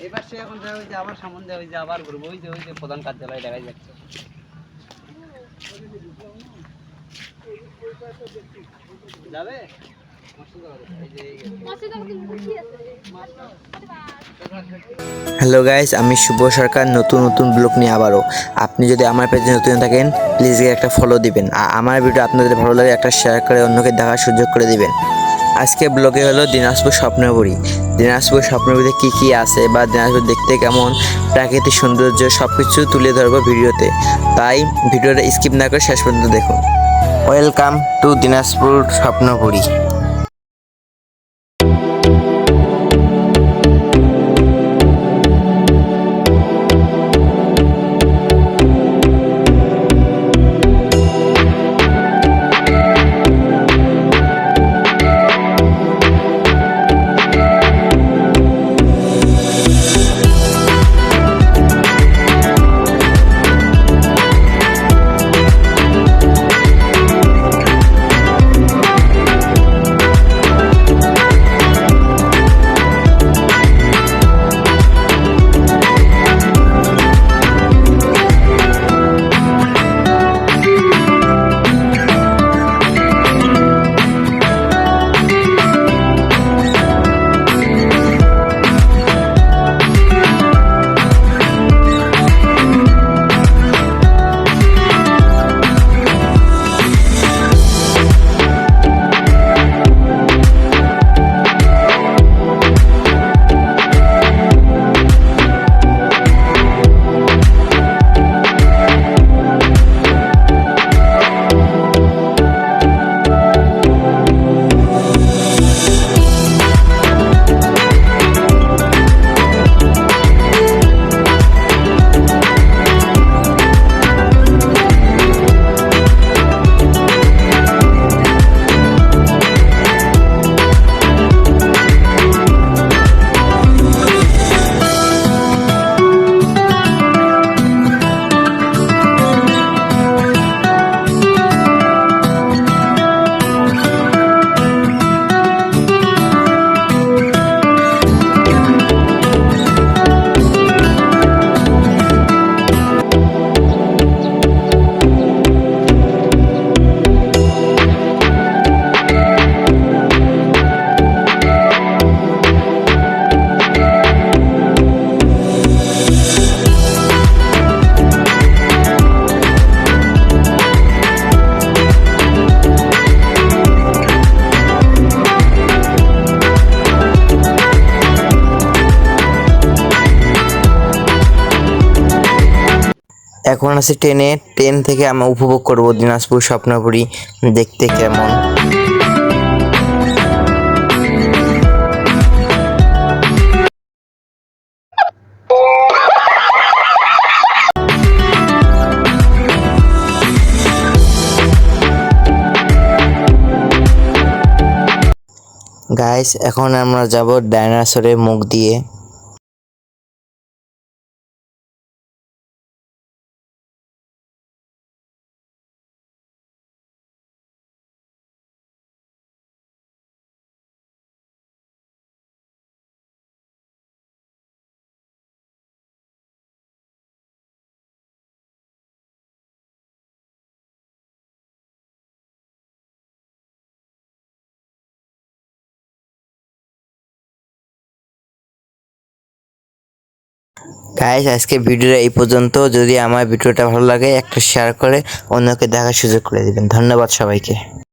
এবার সে এখন দেখা হয়েছে আবার সামনে দেওয়া হয়েছে আবার ঘুরবো ওই যে প্রধান কার্যালয় দেখা যাচ্ছে যাবে হ্যালো গাইস, আমি শুভ সরকার নতুন ব্লগ নিয়ে আবারও। আপনি যদি আমার পেজে নতুন থাকেন প্লিজ একটা ফলো দিবেন, আর আমার ভিডিও আপনাদের ভালো লাগে একটা শেয়ার করে অন্যকে দেখার সুযোগ করে দিবেন। আজকে ব্লগে হলো দিনাজপুর স্বপ্নপুরী। দিনাজপুর স্বপ্নপুরীতে কী আছে বা দিনাজপুর দেখতে কেমন, প্রাকৃতিক সৌন্দর্য সব কিছু তুলে ধরবো ভিডিওতে, তাই ভিডিওটা স্কিপ না করে শেষ পর্যন্ত দেখুন। ওয়েলকাম টু দিনাজপুর স্বপ্নপুরী। এখন আছে ট্রেন থেকে আমরা উপভোগ করব দিনাজপুর স্বপ্নপুরী দেখতে কেমন। গাইস, এখন আমরা যাব ডাইনোসরের মুখ দিয়ে। গাইস, আজকে ভিডিওটা এই পর্যন্ত। যদি আমার ভিডিওটা ভালো লাগে একটা শেয়ার করে অন্যকে দেখার সুযোগ করে দিবেন। ধন্যবাদ সবাইকে।